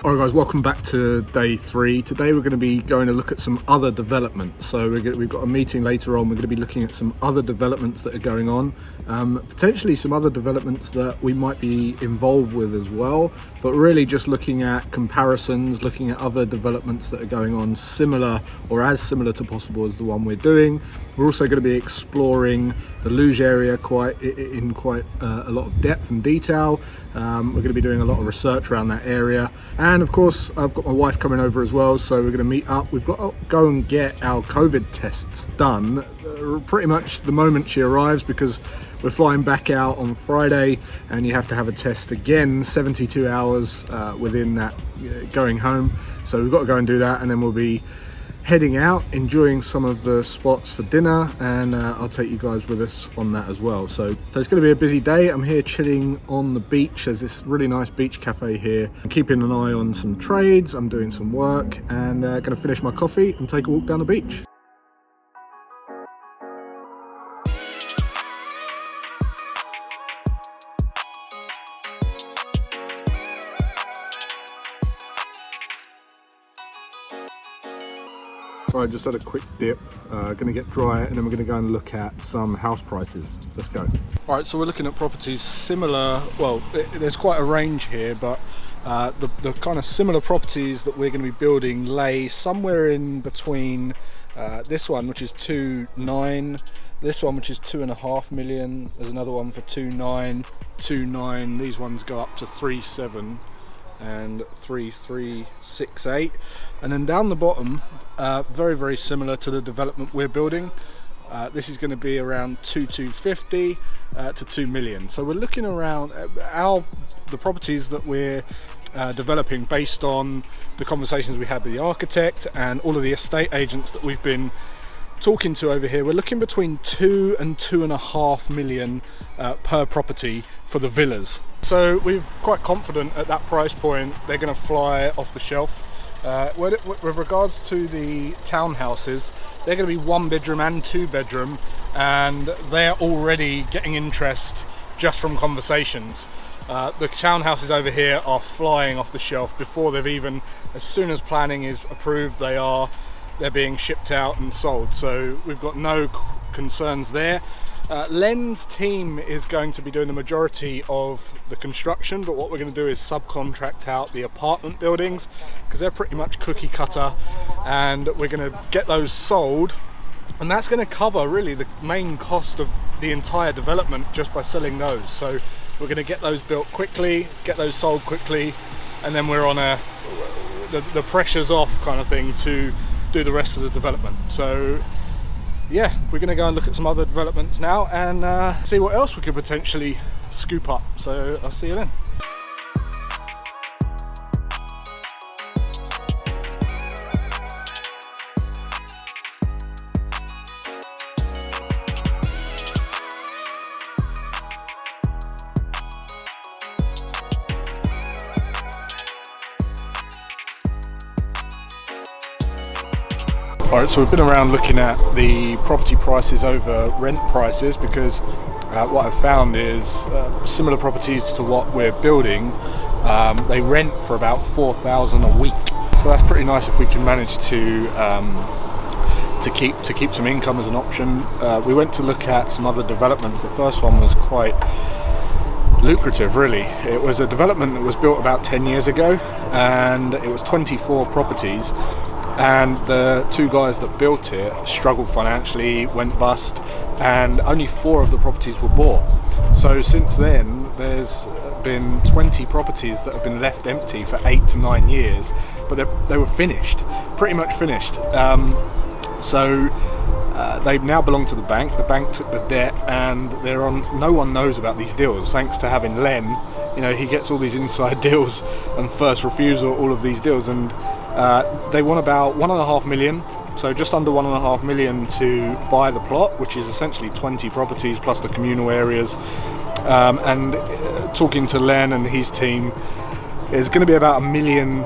Alright guys, welcome back to day 3. Today we're going to be going to look at some other developments. So we've got a meeting later on. We're going to be looking at some other developments that are going on. Potentially some other developments that we might be involved with as well. But really just looking at comparisons, looking at other developments that are going on similar or as similar to possible as the one we're doing. We're also going to be exploring the luge area in quite a lot of depth and detail. We're going to be doing a lot of research around that area. And of course, I've got my wife coming over as well, so we're going to meet up. We've got to go and get our COVID tests done pretty much the moment she arrives, because we're flying back out on Friday and you have to have a test again 72 hours within that going home. So we've got to go and do that, and then we'll be heading out, enjoying some of the spots for dinner, and I'll take you guys with us on that as well. So it's going to be a busy day. I'm here chilling on the beach. There's this really nice beach cafe here. I'm keeping an eye on some trades. I'm doing some work and going to finish my coffee and take a walk down the beach. I just had a quick dip, going to get dry, and then we're going to go and look at some house prices. Let's go. All right, so we're looking at properties similar, well, there's quite a range here, but the kind of similar properties that we're going to be building lay somewhere in between this one, which is 2.9, this one, which is 2.5 million, there's another one for 2.9, 2.9, these ones go up to 3.7 and 3.368, and then down the bottom, very similar to the development we're building. This is going to be around 2.250 to 2 million. So we're looking around the properties that we're developing based on the conversations we had with the architect and all of the estate agents that we've been talking to over here. We're looking between 2 and 2.5 million per property for the villas. So we're quite confident at that price point they're going to fly off the shelf. With regards to the townhouses, they're going to be 1 bedroom and 2 bedroom, and they're already getting interest just from conversations. The townhouses over here are flying off the shelf before they've even, as soon as planning is approved, they're being shipped out and sold. So we've got no concerns there. Len's team is going to be doing the majority of the construction, but what we're going to do is subcontract out the apartment buildings, because they're pretty much cookie cutter, and we're going to get those sold, and that's going to cover really the main cost of the entire development just by selling those. So we're going to get those built quickly, get those sold quickly, and then we're on the pressure's off kind of thing to do the rest of the development. So yeah, we're going to go and look at some other developments now and see what else we could potentially scoop up. So I'll see you then. Alright, so we've been around looking at the property prices over rent prices, because what I've found is similar properties to what we're building, they rent for about $4,000 a week. So that's pretty nice if we can manage to keep some income as an option. We went to look at some other developments. The first one was quite lucrative, really. It was a development that was built about 10 years ago, and it was 24 properties. And the 2 guys that built it struggled financially, went bust, and only 4 of the properties were bought. So since then, there's been 20 properties that have been left empty for 8 to 9 years, but they were finished, pretty much finished. So they now belong to the bank. The bank took the debt, and no one knows about these deals. Thanks to having Len, he gets all these inside deals and first refusal, all of these deals, and they want about 1.5 million, so just under 1.5 million to buy the plot, which is essentially 20 properties plus the communal areas. And talking to Len and his team, it's going to be about €1 million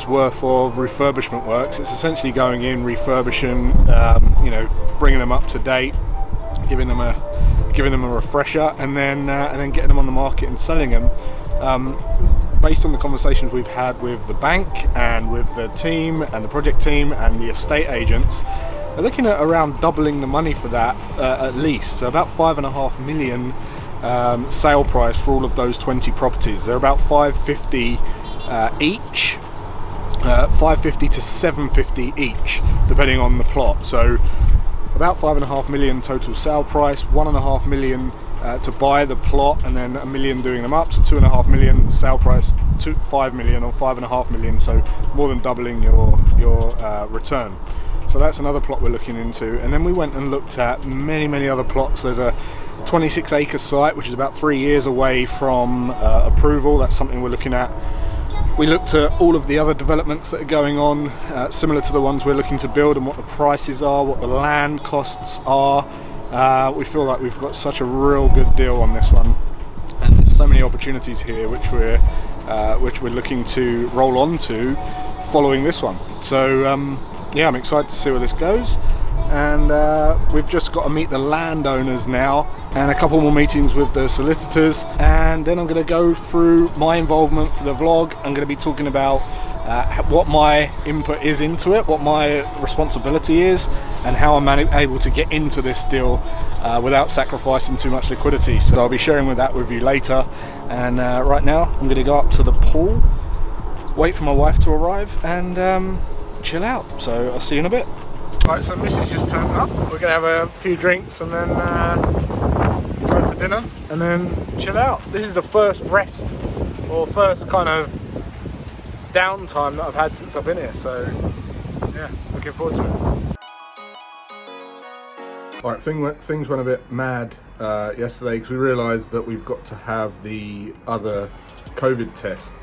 worth of refurbishment works. It's essentially going in, refurbishing, bringing them up to date, giving them a refresher, and then getting them on the market and selling them. based on the conversations we've had with the bank and with the team and the project team and the estate agents, they're looking at around doubling the money for that at least. So about 5.5 million sale price for all of those 20 properties. They're about 550 each, 550 to 750 each, depending on the plot. So about 5.5 million total sale price, 1.5 million to buy the plot, and then 1 million doing them up. So 2.5 million sale price, 5 million or 5.5 million. So more than doubling your return. So that's another plot we're looking into. And then we went and looked at many other plots. There's a 26 acre site which is about 3 years away from approval. That's something we're looking at. We looked at all of the other developments that are going on, similar to the ones we're looking to build, and what the prices are, what the land costs are. We feel like we've got such a real good deal on this one, and there's so many opportunities here which we're looking to roll on to following this one. So yeah, I'm excited to see where this goes. And we've just got to meet the landowners now, and a couple more meetings with the solicitors, and then I'm going to go through my involvement for the vlog. I'm going to be talking about what my input is into it, what my responsibility is, and how I'm able to get into this deal without sacrificing too much liquidity. So I'll be sharing that with you later. And right now I'm going to go up to the pool, wait for my wife to arrive, and chill out. So I'll see you in a bit. Right, so Mrs. just turned up. We're going to have a few drinks and then go for dinner and then chill out. This is the first rest or first kind of downtime that I've had since I've been here, so yeah, looking forward to it. Alright, things went a bit mad yesterday because we realised that we've got to have the other COVID test.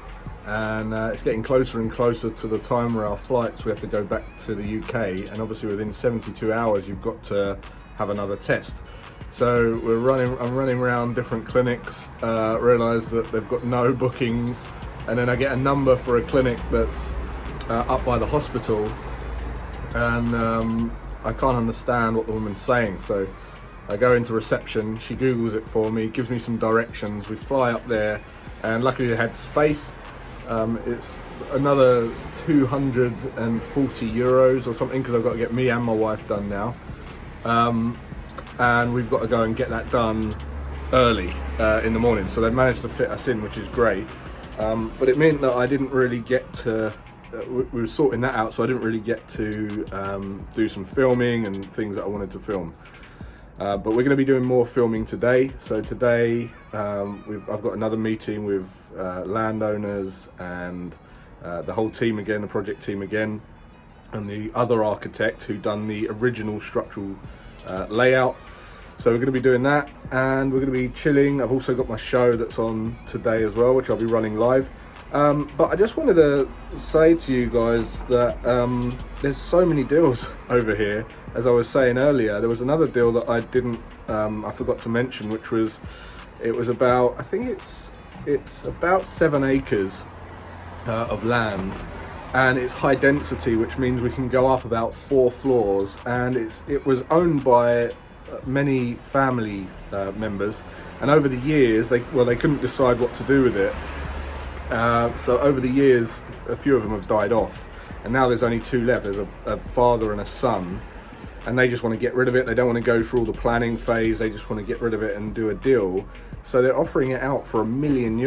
And it's getting closer and closer to the time where our flights, we have to go back to the UK, and obviously within 72 hours you've got to have another test. So I'm running around different clinics, realise that they've got no bookings, and then I get a number for a clinic that's up by the hospital, and I can't understand what the woman's saying. So I go into reception, she Googles it for me, gives me some directions, we fly up there, and luckily they had space. It's another 240 euros or something, because I've got to get me and my wife done now, and we've got to go and get that done early in the morning. So they've managed to fit us in, which is great, but it meant that I didn't really get to we were sorting that out, so I didn't really get to do some filming and things that I wanted to film. But we're going to be doing more filming today. So today I've got another meeting with landowners and the whole team again, the project team again, and the other architect who done the original structural layout. So we're going to be doing that, and we're going to be chilling. I've also got my show that's on today as well, which I'll be running live. But I just wanted to say to you guys that there's so many deals over here. As I was saying earlier, there was another deal that I forgot to mention, which was, it was about, I think it's about 7 acres of land, and it's high density, which means we can go up about 4 floors, and it was owned by many family members, and over the years they couldn't decide what to do with it. So over the years, a few of them have died off, and now there's only 2 left. There's a father and a son, and they just want to get rid of it. They don't want to go through all the planning phase. They just want to get rid of it and do a deal. So they're offering it out for €1 million,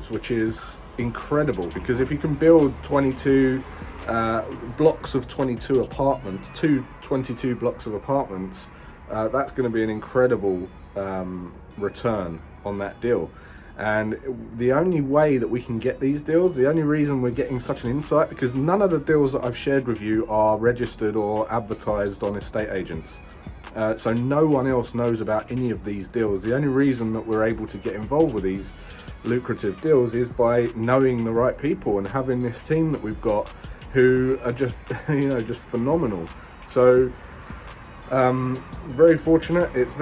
which is incredible, because if you can build 22 blocks of 22 apartments, 22 blocks of apartments, that's going to be an incredible return on that deal. And the only way that we can get these deals, the only reason we're getting such an insight, because none of the deals that I've shared with you are registered or advertised on estate agents. So no one else knows about any of these deals. The only reason that we're able to get involved with these lucrative deals is by knowing the right people and having this team that we've got who are just, just phenomenal. So very fortunate. It's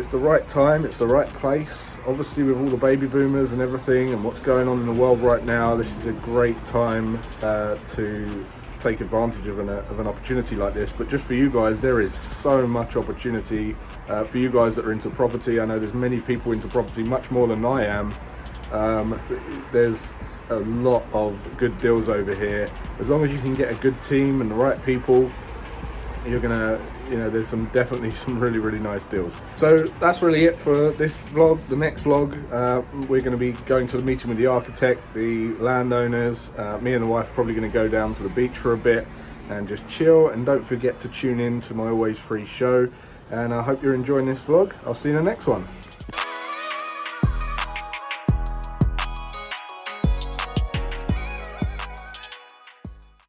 the right time, it's the right place. Obviously, with all the baby boomers and everything and what's going on in the world right now, this is a great time to take advantage of an opportunity like this. But just for you guys, there is so much opportunity for you guys that are into property. I know there's many people into property, much more than I am, There's a lot of good deals over here. As long as you can get a good team and the right people, you're gonna, there's definitely some really nice deals. So that's really it for this vlog. The next vlog, we're going to be going to the meeting with the architect, the landowners. Me and the wife are probably going to go down to the beach for a bit and just chill. And don't forget to tune in to my Always Free show. And I hope you're enjoying this vlog. I'll see you in the next one.